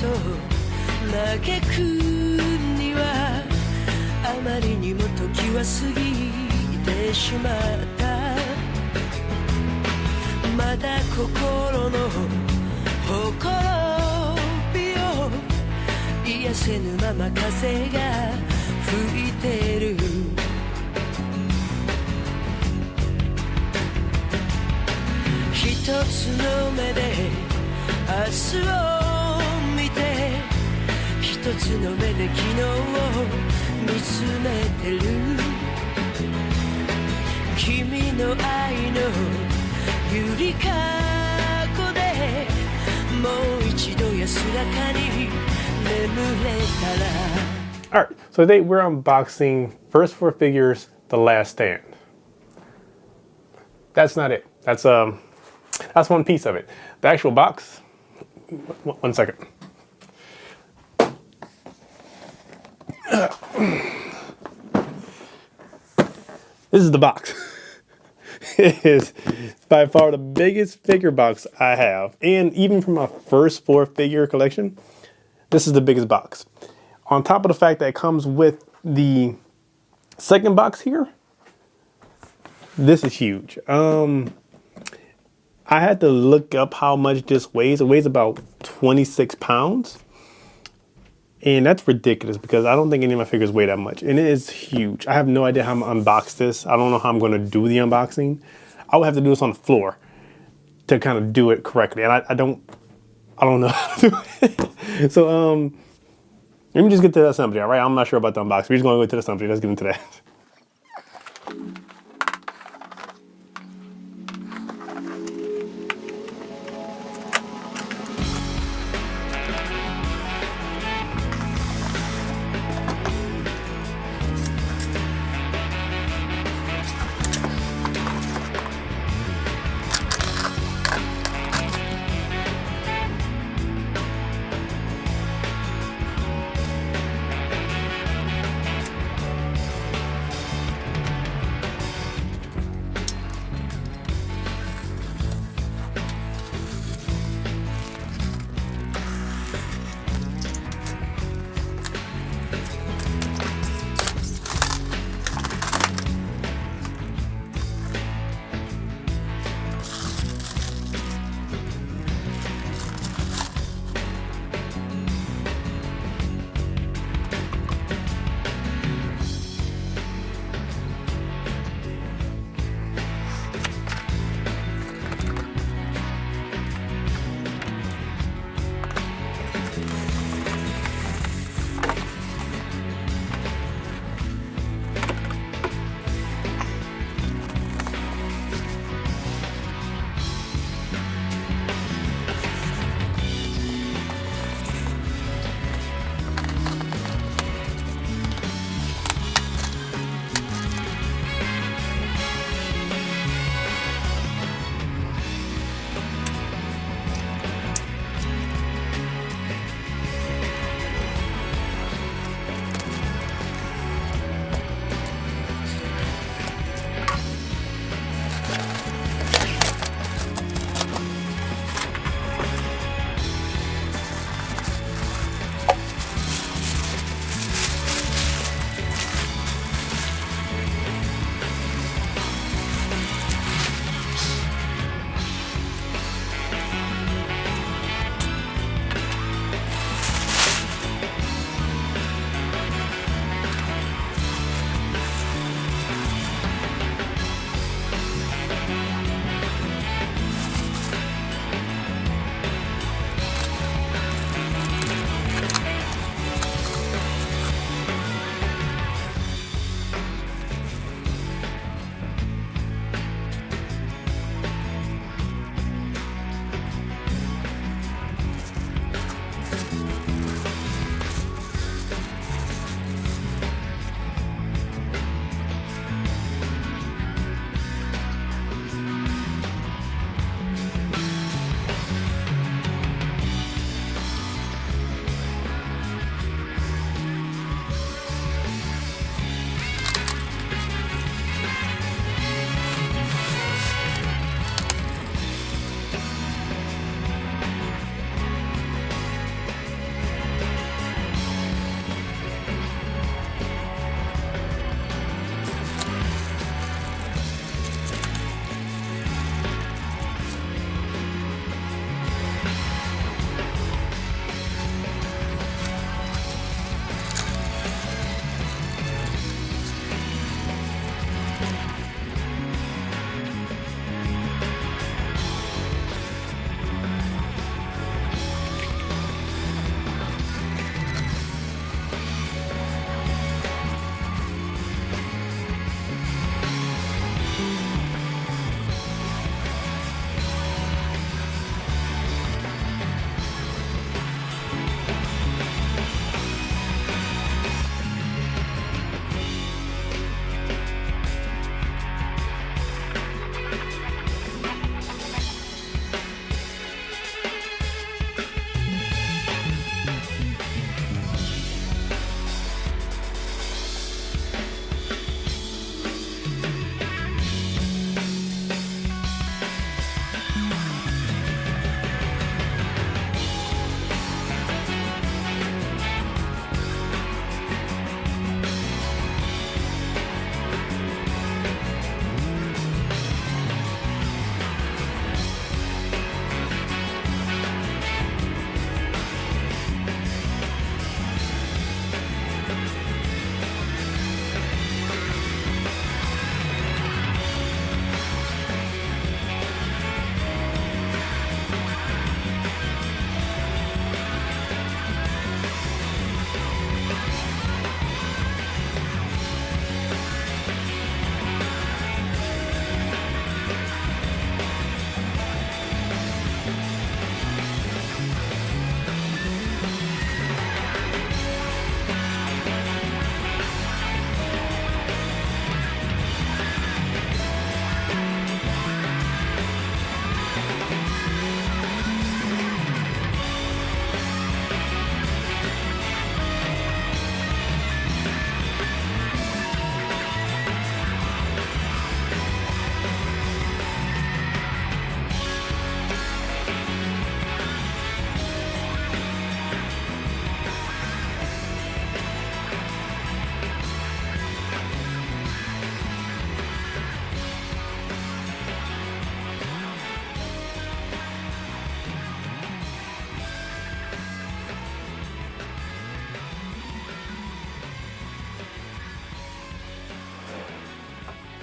嘆くにはあまりにも時は過ぎてしまった。まだ心のほころびを癒せぬまま風が吹いてる。一つの目で明日を見て、一つの目で昨日を見つめてる。君の愛のゆりかごでもう一度安らかに眠れたら。 Alright, so today we're unboxing First Four Figures The Last Stand. That's not it. That's one piece of it. The actual box, one second. This is the box. It is by far the biggest figure box I have. And even from my first 4-figure collection, this is the biggest box. On top of the fact that it comes with the second box here, this is huge. I had to look up how much this weighs. It weighs about 26 pounds. And that's ridiculous because I don't think any of my figures weigh that much. And it is huge. I have no idea how I'm gonna unbox this. I don't know how I'm gonna do the unboxing. I would have to do this on the floor to kind of do it correctly. And I don't know how to do it. So let me just get to the assembly, all right? I'm not sure about the unboxing. We're just gonna go to the assembly. Let's get into that.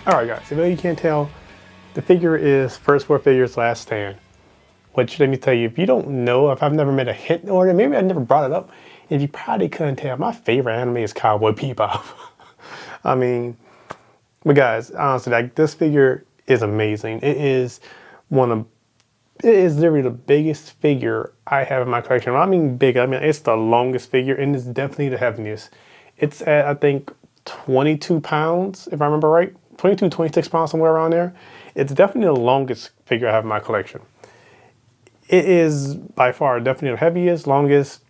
All right, guys, if you can't tell, the figure is First Four Figures Last Stand. Which, let me tell you, if you don't know, if I've never made a hint order, maybe I never brought it up, and you probably couldn't tell, my favorite anime is Cowboy Bebop. I mean, but guys, honestly, like, this figure is amazing. It is literally the biggest figure I have in my collection. When I mean big, I mean it's the longest figure, and it's definitely the heaviest. It's at, I think, 22 pounds, if I remember right. 22, 26 pounds, somewhere around there. It's definitely the longest figure I have in my collection. It is by far definitely the heaviest, longest,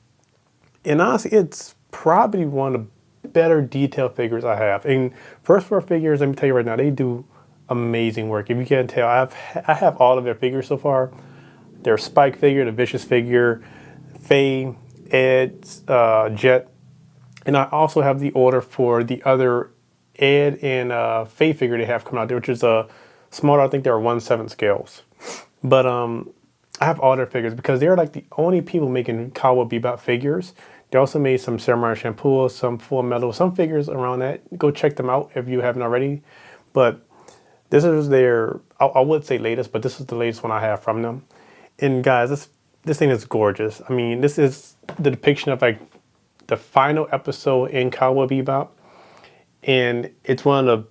and honestly, it's probably one of the better detailed figures I have. And First Four Figures, let me tell you right now, they do amazing work. If you can't tell, I have all of their figures so far. Their Spike figure, the Vicious figure, Faye, Ed, Jet, and I also have the order for the other Ed and Faye figure they have coming out there, which is a smaller. I think they're 1/7 scales, but I have all their figures because they're like the only people making Cowboy Bebop figures. They also made some Samurai Champloo, some Full Metal, some figures around that. Go check them out if you haven't already. But this is their, I would say latest, but this is the latest one I have from them. And guys, this thing is gorgeous. I mean, this is the depiction of like the final episode in Cowboy Bebop. And it's one of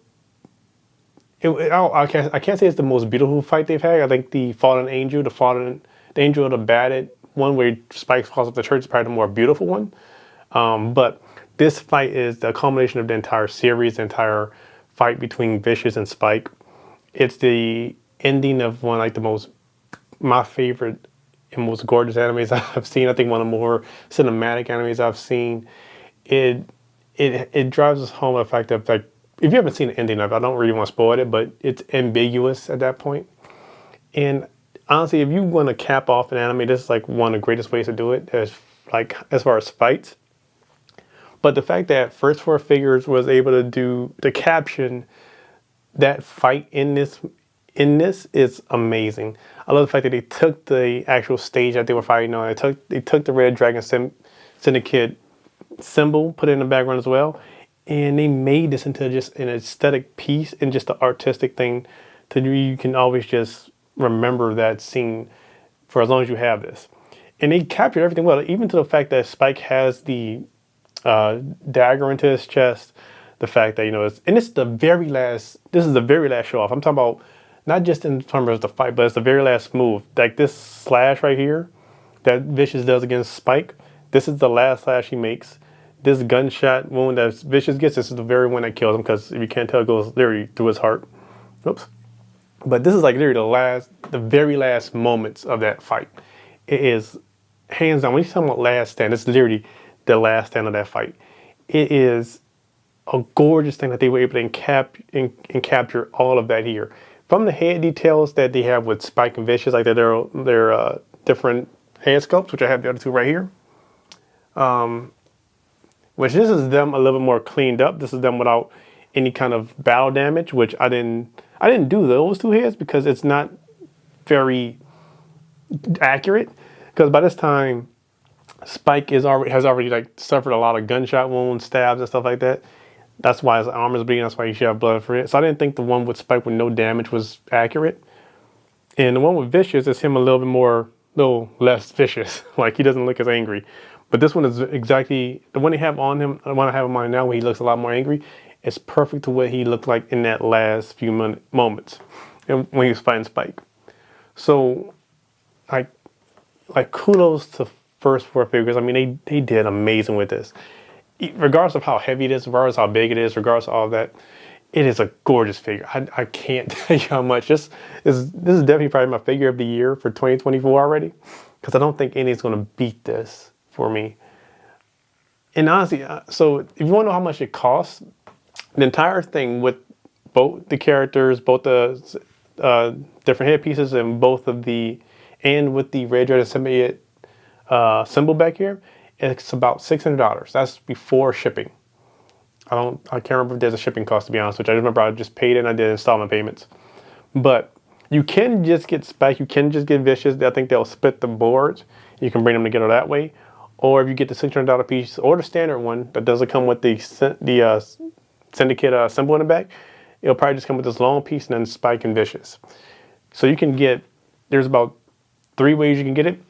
the, I can't say it's the most beautiful fight they've had. I think the Fallen Angel, the Angel of the Batted one where Spike falls off the church is probably the more beautiful one. But this fight is the culmination of the entire series, the entire fight between Vicious and Spike. It's the ending of one like my favorite and most gorgeous animes I've seen. I think one of the more cinematic animes I've seen. It drives us home the fact that, like, if you haven't seen the ending of it, I don't really want to spoil it, but it's ambiguous at that point. And honestly, if you want to cap off an anime, this is like one of the greatest ways to do it, as far as fights. But the fact that First Four Figures was able to caption that fight in this is amazing. I love the fact that they took the actual stage that they were fighting on. They took the Red Dragon Syndicate symbol, put it in the background as well. And they made this into just an aesthetic piece and just an artistic thing you can always just remember that scene for as long as you have this. And they captured everything well, even to the fact that Spike has the dagger into his chest. The fact that, this is the very last show off. I'm talking about not just in terms of the fight, but it's the very last move. Like this slash right here that Vicious does against Spike. This is the last slash he makes. This gunshot wound that Vicious gets, this is the very one that kills him, because if you can't tell, it goes literally through his heart. Oops. But this is like literally the very last moments of that fight. It is hands down. When you're talking about last stand, it's literally the last stand of that fight. It is a gorgeous thing that they were able to capture all of that here. From the head details that they have with Spike and Vicious, like their different head sculpts, which I have the other two right here. Which this is them a little bit more cleaned up. This is them without any kind of battle damage, which I didn't do those two heads because it's not very accurate. Because by this time, Spike has already like suffered a lot of gunshot wounds, stabs, and stuff like that. That's why his arm is bleeding. That's why he should have blood for it. So I didn't think the one with Spike with no damage was accurate. And the one with Vicious is him a little less vicious. Like, he doesn't look as angry. But this one is exactly the one they have on him. The one I have him on now, where he looks a lot more angry. It's perfect to what he looked like in that last few moments, and when he was fighting Spike. So, like kudos to First Four Figures. I mean, they did amazing with this. Regardless of how heavy it is, regardless of how big it is, regardless of all of that, it is a gorgeous figure. I can't tell you how much. This is definitely probably my figure of the year for 2024 already, because I don't think anything's going to beat this for me. And honestly, so if you want to know how much it costs, the entire thing with both the characters, both the different headpieces, and with the Red Dragon Syndicate symbol back here, it's about $600. That's before shipping. I can't remember if there's a shipping cost, to be honest, which I remember I just paid it and I did installment payments. But you can just get Spike, you can just get Vicious. I think they'll split the boards. You can bring them together that way. Or if you get the $600 piece or the standard one that doesn't come with the Syndicate symbol in the back, it'll probably just come with this long piece and then spike and vicious. So you can get, there's about 3 ways you can get it.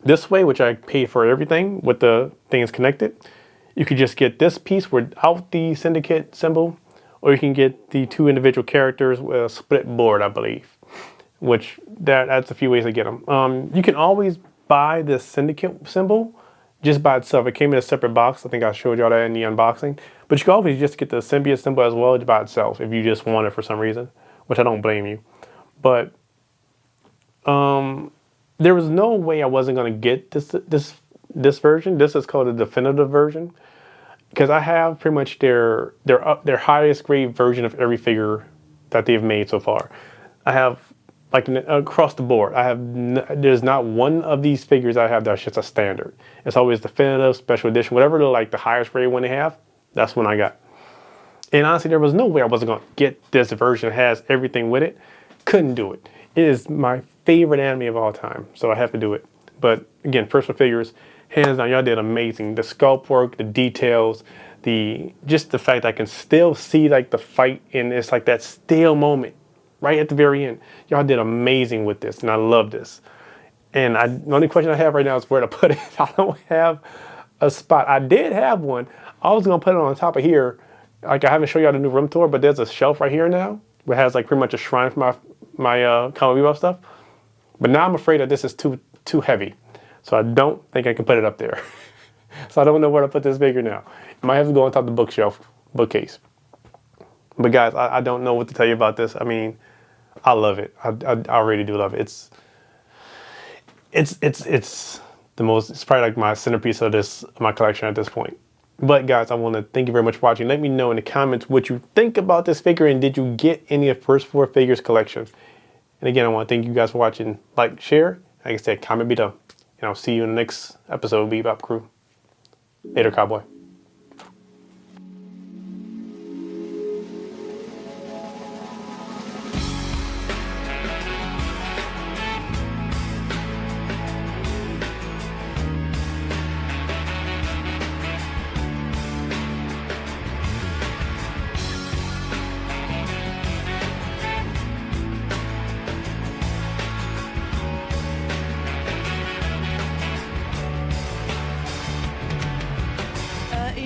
This way, which I paid for everything with the things connected. You could just get this piece without the syndicate symbol, or you can get the 2 individual characters with a split board, I believe. Which that's a few ways to get them. You can always buy the syndicate symbol just by itself. It came in a separate box. I think I showed y'all that in the unboxing. But you can always just get the symbiote symbol as well by itself if you just want it for some reason, which I don't blame you. But there was no way I wasn't gonna get this version. This is called the definitive version because I have pretty much their highest grade version of every figure that they've made so far. I have like across the board. There's not one of these figures I have that's just a standard. It's always definitive, special edition, whatever the highest grade one they have. That's one I got. And honestly, there was no way I wasn't gonna get this version that has everything with it. Couldn't do it. It is my favorite anime of all time, so I have to do it. But again, First for Figures, hands down, y'all did amazing. The sculpt work, the details, just the fact that I can still see like the fight, and it's like that still moment right at the very end. Y'all did amazing with this, and I love this. And the only question I have right now is where to put it. I don't have a spot. I did have one. I was gonna put it on top of here. Like I haven't shown y'all the new room tour, but there's a shelf right here now where it has like pretty much a shrine for my Cowboy Bebop stuff. But now I'm afraid that this is too heavy. So I don't think I can put it up there. So I don't know where to put this figure now. It might have to go on top of the bookcase. But guys, I don't know what to tell you about this. I mean, I love it. I really do love it. It's probably like my centerpiece of my collection at this point. But guys, I want to thank you very much for watching. Let me know in the comments what you think about this figure, and did you get any of First 4 Figures collection? And again, I want to thank you guys for watching. Like, share, like I said, comment below. And I'll see you in the next episode of Bebop Crew. Later, cowboy.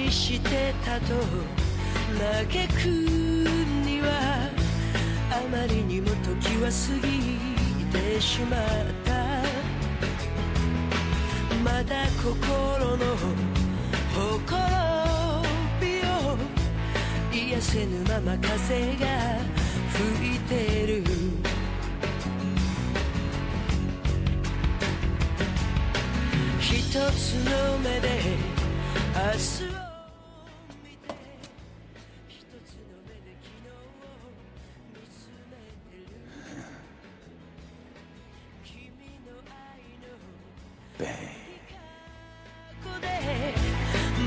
してたと嘆くにはあまりにも時は過ぎてしまったまだ心のほころびを癒せぬまま風が吹いてる一つの目で明日を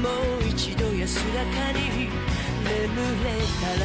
もう一度安らかに眠れたら